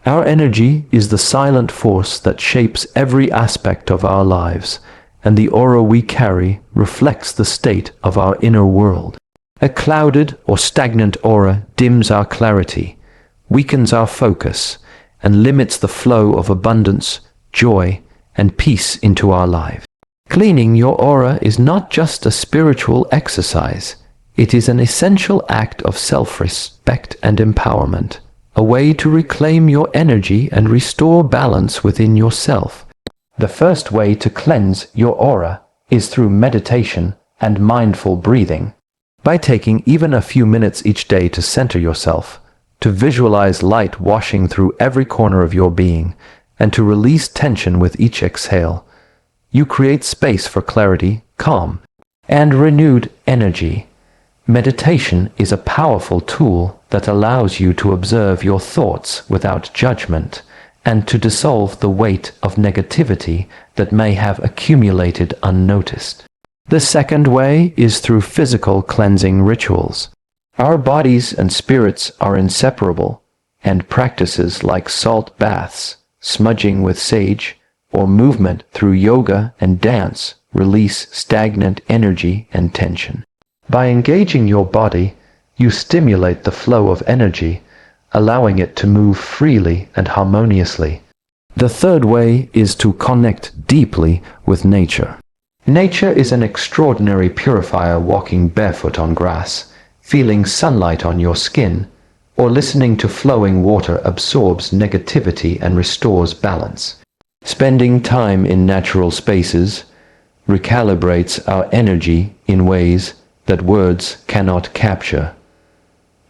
Our energy is the silent force that shapes every aspect of our lives, and the aura we carry reflects the state of our inner world. A clouded or stagnant aura dims our clarity, weakens our focus, and limits the flow of abundance, joy, and peace into our lives. Cleaning your aura is not just a spiritual exercise. It is an essential act of self-respect and empowerment, a way to reclaim your energy and restore balance within yourself. The first way to cleanse your aura is through meditation and mindful breathing. By taking even a few minutes each day to center yourself, to visualize light washing through every corner of your being, and to release tension with each exhale, you create space for clarity, calm, and renewed energy. Meditation is a powerful tool that allows you to observe your thoughts without judgment and to dissolve the weight of negativity that may have accumulated unnoticed. The second way is through physical cleansing rituals. Our bodies and spirits are inseparable, and practices like salt baths, smudging with sage, or movement through yoga and dance release stagnant energy and tension. By engaging your body, you stimulate the flow of energy, allowing it to move freely and harmoniously. The third way is to connect deeply with nature. Nature is an extraordinary purifier. Walking barefoot on grass, feeling sunlight on your skin, or listening to flowing water absorbs negativity and restores balance. Spending time in natural spaces recalibrates our energy in ways that words cannot capture,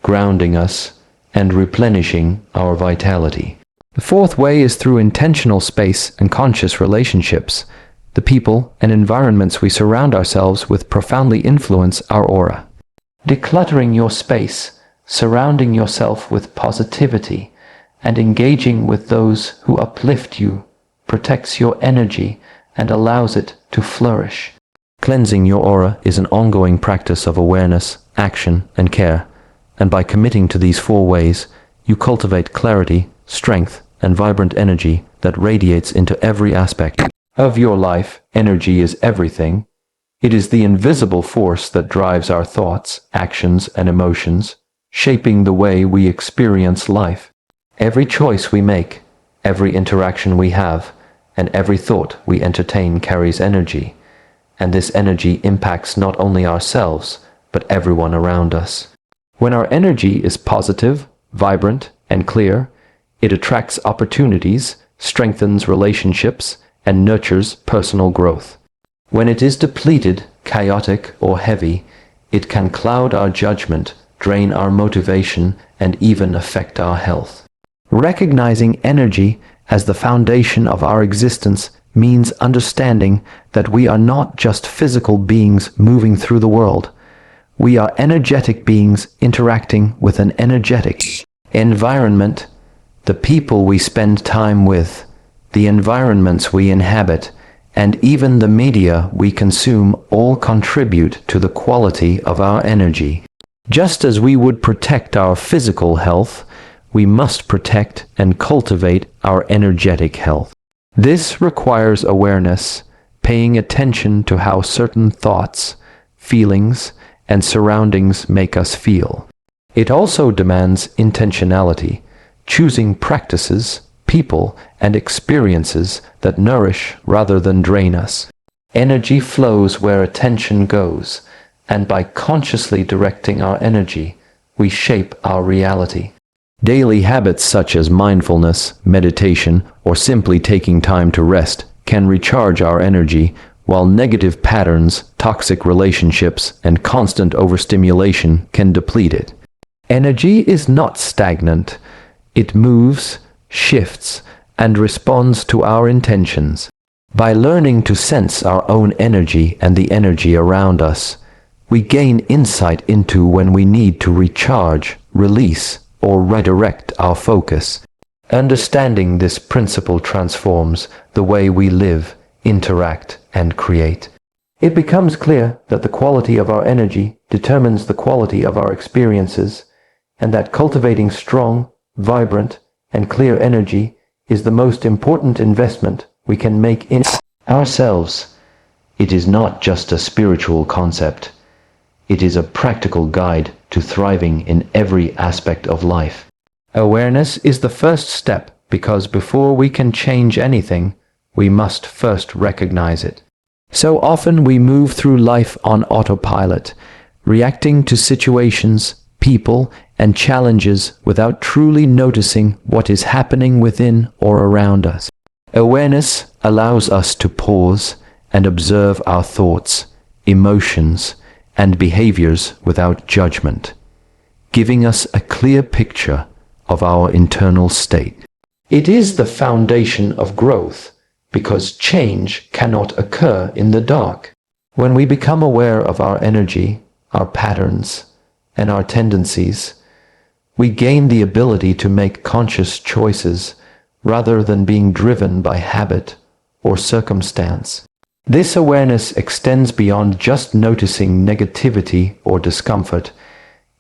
grounding us and replenishing our vitality. The fourth way is through intentional space and conscious relationships. The people and environments we surround ourselves with profoundly influence our aura. Decluttering your space, surrounding yourself with positivity, and engaging with those who uplift you protects your energy and allows it to flourish. Cleansing your aura is an ongoing practice of awareness, action, and care, and by committing to these four ways, you cultivate clarity, strength, and vibrant energy that radiates into every aspect of your life. Energy is everything. It is the invisible force that drives our thoughts, actions, and emotions, shaping the way we experience life. Every choice we make, every interaction we have, and every thought we entertain carries energy, and this energy impacts not only ourselves, but everyone around us. When our energy is positive, vibrant, and clear, it attracts opportunities, strengthens relationships, and nurtures personal growth. When it is depleted, chaotic, or heavy, it can cloud our judgment, drain our motivation, and even affect our health. Recognizing energy as the foundation of our existence means understanding that we are not just physical beings moving through the world. We are energetic beings interacting with an energetic environment. The people we spend time with, the environments we inhabit, and even the media we consume all contribute to the quality of our energy. Just as we would protect our physical health, we must protect and cultivate our energetic health. This requires awareness, paying attention to how certain thoughts, feelings, and surroundings make us feel. It also demands intentionality, choosing practices, people, and experiences that nourish rather than drain us. Energy flows where attention goes, and by consciously directing our energy, we shape our reality. Daily habits such as mindfulness, meditation, or simply taking time to rest can recharge our energy, while negative patterns, toxic relationships, and constant overstimulation can deplete it. Energy is not stagnant. It moves, shifts, and responds to our intentions. By learning to sense our own energy and the energy around us, we gain insight into when we need to recharge, release, or redirect our focus. Understanding this principle transforms the way we live, interact, and create. It becomes clear that the quality of our energy determines the quality of our experiences, and that cultivating strong, vibrant, and clear energy is the most important investment we can make in ourselves. It is not just a spiritual concept. It is a practical guide to thriving in every aspect of life. Awareness is the first step because before we can change anything, we must first recognize it. So often we move through life on autopilot, reacting to situations, people, and challenges without truly noticing what is happening within or around us. Awareness allows us to pause and observe our thoughts, emotions, and behaviors without judgment, giving us a clear picture of our internal state. It is the foundation of growth because change cannot occur in the dark. When we become aware of our energy, our patterns, and our tendencies, we gain the ability to make conscious choices rather than being driven by habit or circumstance. This awareness extends beyond just noticing negativity or discomfort.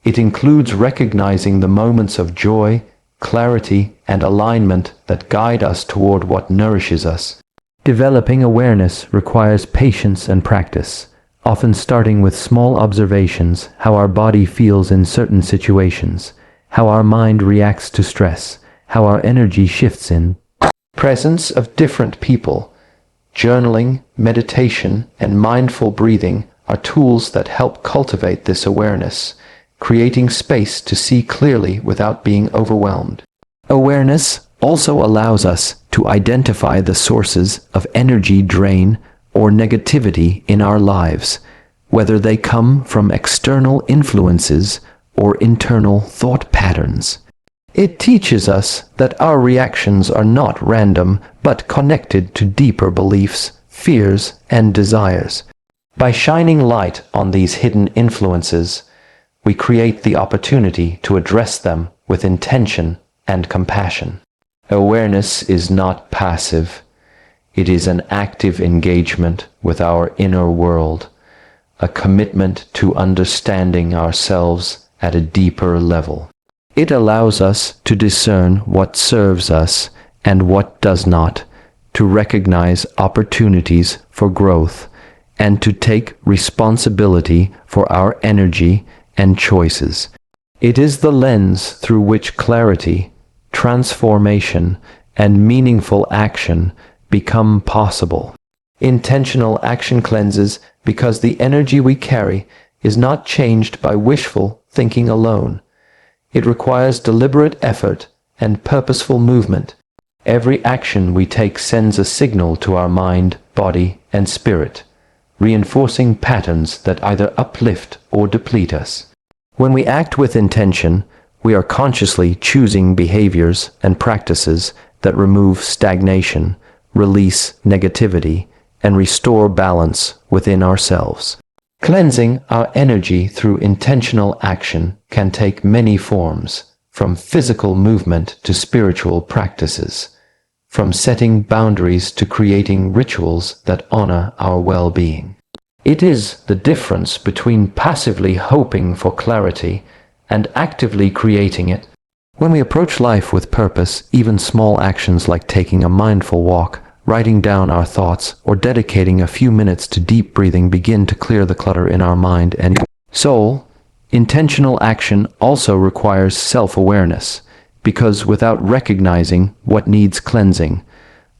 It includes recognizing the moments of joy, clarity, and alignment that guide us toward what nourishes us. Developing awareness requires patience and practice, often starting with small observations: how our body feels in certain situations, how our mind reacts to stress, how our energy shifts in presence of different people. Journaling, meditation, and mindful breathing are tools that help cultivate this awareness, creating space to see clearly without being overwhelmed. Awareness also allows us to identify the sources of energy drain or negativity in our lives, whether they come from external influences or internal thought patterns. It teaches us that our reactions are not random, but connected to deeper beliefs, fears, and desires. By shining light on these hidden influences, we create the opportunity to address them with intention and compassion. Awareness is not passive. It is an active engagement with our inner world, a commitment to understanding ourselves at a deeper level. It allows us to discern what serves us and what does not, to recognize opportunities for growth, and to take responsibility for our energy and choices. It is the lens through which clarity, transformation, and meaningful action become possible. Intentional action cleanses because the energy we carry is not changed by wishful thinking alone. It requires deliberate effort and purposeful movement. Every action we take sends a signal to our mind, body, and spirit, reinforcing patterns that either uplift or deplete us. When we act with intention, we are consciously choosing behaviors and practices that remove stagnation, release negativity, and restore balance within ourselves. Cleansing our energy through intentional action can take many forms, from physical movement to spiritual practices, from setting boundaries to creating rituals that honor our well-being. It is the difference between passively hoping for clarity and actively creating it. When we approach life with purpose, even small actions like taking a mindful walk, writing down our thoughts, or dedicating a few minutes to deep breathing begin to clear the clutter in our mind and soul. Intentional action also requires self-awareness, because without recognizing what needs cleansing,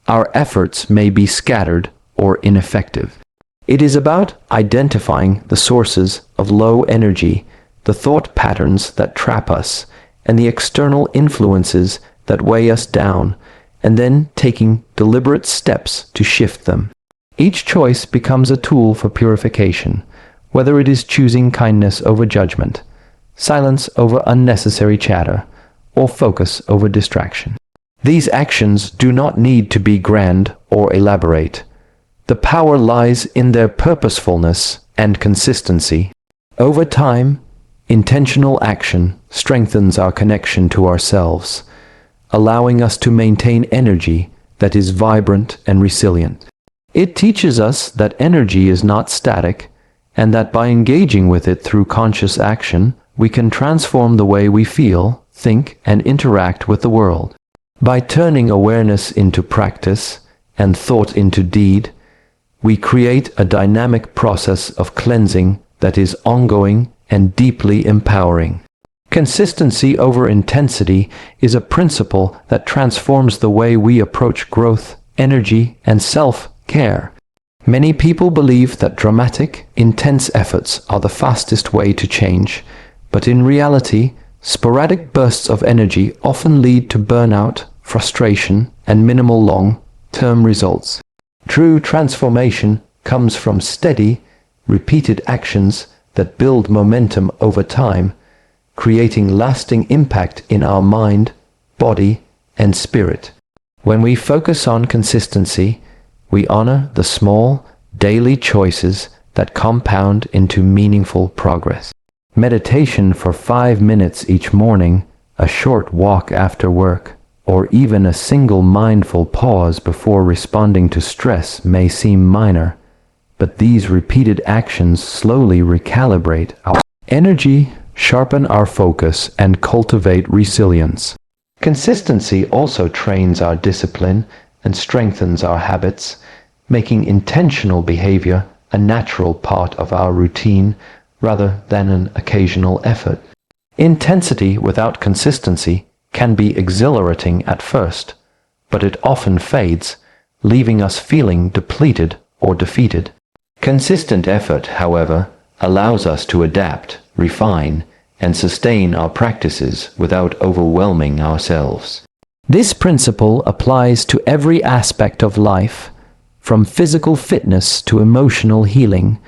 our efforts may be scattered or ineffective. It is about identifying the sources of low energy, the thought patterns that trap us, and the external influences that weigh us down, and then taking deliberate steps to shift them. Each choice becomes a tool for purification, whether it is choosing kindness over judgment, silence over unnecessary chatter, or focus over distraction. These actions do not need to be grand or elaborate. The power lies in their purposefulness and consistency. Over time, intentional action strengthens our connection to ourselves, allowing us to maintain energy that is vibrant and resilient. It teaches us that energy is not static, and that by engaging with it through conscious action, we can transform the way we feel, think, and interact with the world. By turning awareness into practice and thought into deed, we create a dynamic process of cleansing that is ongoing and deeply empowering. Consistency over intensity is a principle that transforms the way we approach growth, energy, and self-care. Many people believe that dramatic, intense efforts are the fastest way to change, but in reality, sporadic bursts of energy often lead to burnout, frustration, and minimal long-term results. True transformation comes from steady, repeated actions that build momentum over time, creating lasting impact in our mind, body, and spirit. When we focus on consistency, we honor the small, daily choices that compound into meaningful progress. Meditation for 5 minutes each morning, a short walk after work, or even a single mindful pause before responding to stress may seem minor, but these repeated actions slowly recalibrate our energy, sharpen our focus, and cultivate resilience. Consistency also trains our discipline and strengthens our habits, making intentional behavior a natural part of our routine rather than an occasional effort. Intensity without consistency can be exhilarating at first, but it often fades, leaving us feeling depleted or defeated. Consistent effort, however, allows us to adapt, refine, and sustain our practices without overwhelming ourselves. This principle applies to every aspect of life, from physical fitness to emotional healing,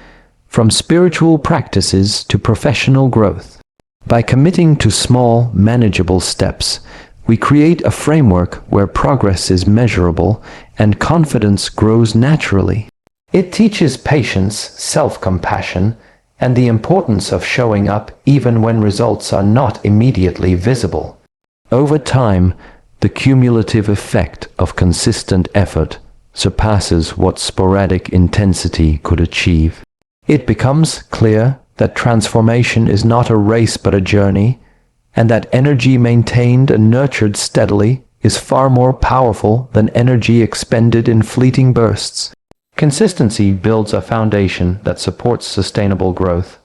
from spiritual practices to professional growth. By committing to small, manageable steps, we create a framework where progress is measurable and confidence grows naturally. It teaches patience, self-compassion, and the importance of showing up even when results are not immediately visible. Over time, the cumulative effect of consistent effort surpasses what sporadic intensity could achieve. It becomes clear that transformation is not a race but a journey, and that energy maintained and nurtured steadily is far more powerful than energy expended in fleeting bursts. Consistency builds a foundation that supports sustainable growth,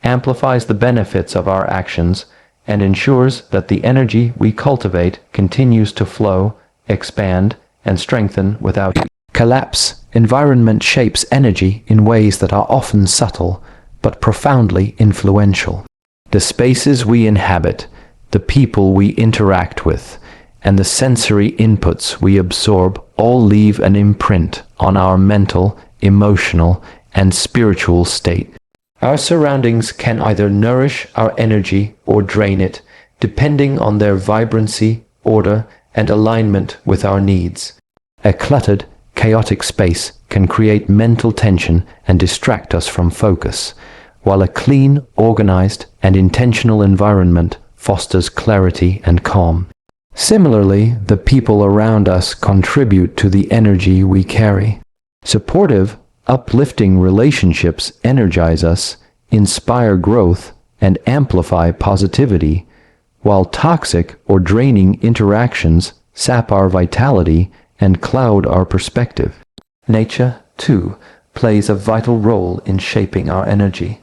amplifies the benefits of our actions, and ensures that the energy we cultivate continues to flow, expand, and strengthen without collapse. Environment shapes energy in ways that are often subtle, but profoundly influential. The spaces we inhabit, the people we interact with, and the sensory inputs we absorb all leave an imprint on our mental, emotional, and spiritual state. Our surroundings can either nourish our energy or drain it, depending on their vibrancy, order, and alignment with our needs. A cluttered, chaotic space can create mental tension and distract us from focus, while a clean, organized, and intentional environment fosters clarity and calm. Similarly, the people around us contribute to the energy we carry. Supportive, uplifting relationships energize us, inspire growth, and amplify positivity, while toxic or draining interactions sap our vitality and cloud our perspective. Nature, too, plays a vital role in shaping our energy.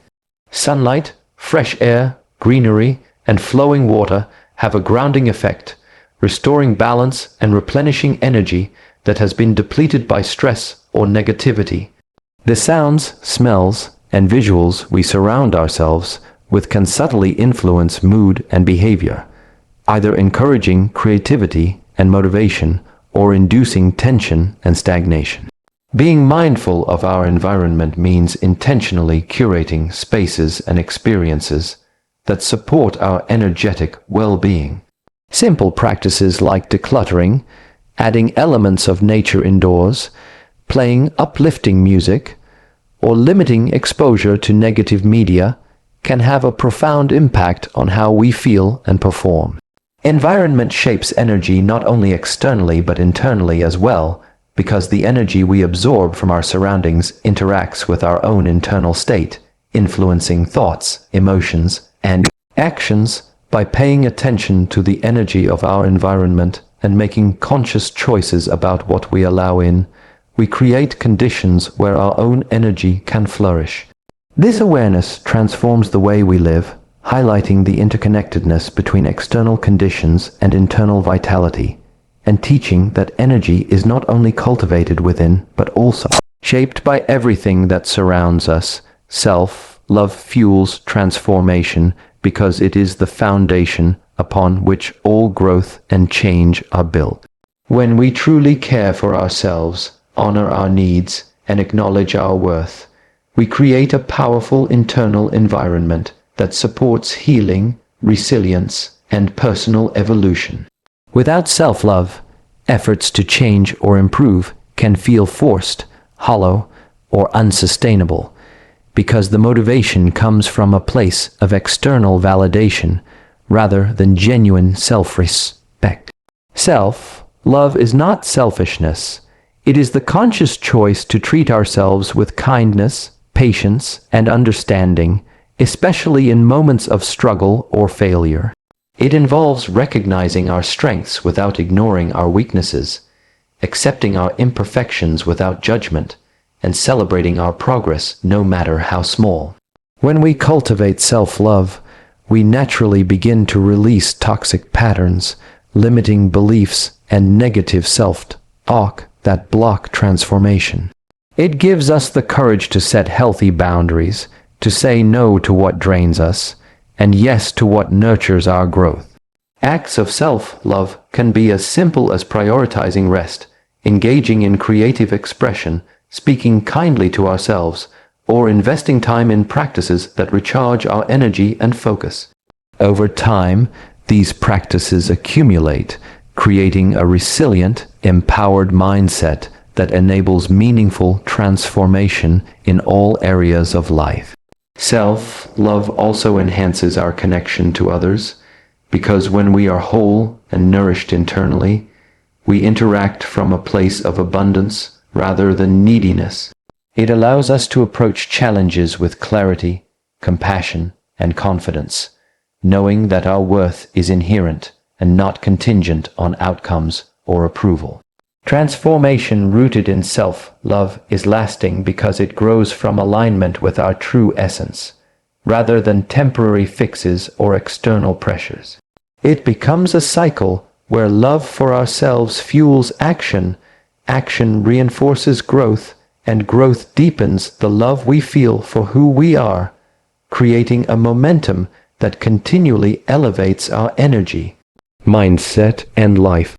Sunlight, fresh air, greenery, and flowing water have a grounding effect, restoring balance and replenishing energy that has been depleted by stress or negativity. The sounds, smells, and visuals we surround ourselves with can subtly influence mood and behavior, either encouraging creativity and motivation or inducing tension and stagnation. Being mindful of our environment means intentionally curating spaces and experiences that support our energetic well-being. Simple practices like decluttering, adding elements of nature indoors, playing uplifting music, or limiting exposure to negative media can have a profound impact on how we feel and perform. Environment shapes energy not only externally but internally as well, because the energy we absorb from our surroundings interacts with our own internal state, influencing thoughts, emotions, and actions. By paying attention to the energy of our environment and making conscious choices about what we allow in, we create conditions where our own energy can flourish. This awareness transforms the way we live, highlighting the interconnectedness between external conditions and internal vitality, and teaching that energy is not only cultivated within, but also shaped by everything that surrounds us. Self-love fuels transformation because it is the foundation upon which all growth and change are built. When we truly care for ourselves, honor our needs, and acknowledge our worth, we create a powerful internal environment that supports healing, resilience, and personal evolution. Without self-love, efforts to change or improve can feel forced, hollow, or unsustainable, because the motivation comes from a place of external validation rather than genuine self-respect. Self-love is not selfishness. It is the conscious choice to treat ourselves with kindness, patience, and understanding, especially in moments of struggle or failure. It involves recognizing our strengths without ignoring our weaknesses, accepting our imperfections without judgment, and celebrating our progress no matter how small. When we cultivate self-love, we naturally begin to release toxic patterns, limiting beliefs, and negative self-talk that block transformation. It gives us the courage to set healthy boundaries, to say no to what drains us, and yes to what nurtures our growth. Acts of self-love can be as simple as prioritizing rest, engaging in creative expression, speaking kindly to ourselves, or investing time in practices that recharge our energy and focus. Over time, these practices accumulate, creating a resilient, empowered mindset that enables meaningful transformation in all areas of life. Self-love also enhances our connection to others, because when we are whole and nourished internally, we interact from a place of abundance rather than neediness. It allows us to approach challenges with clarity, compassion, and confidence, knowing that our worth is inherent and not contingent on outcomes or approval. Transformation rooted in self-love is lasting because it grows from alignment with our true essence, rather than temporary fixes or external pressures. It becomes a cycle where love for ourselves fuels action, action reinforces growth, and growth deepens the love we feel for who we are, creating a momentum that continually elevates our energy, mindset, and life.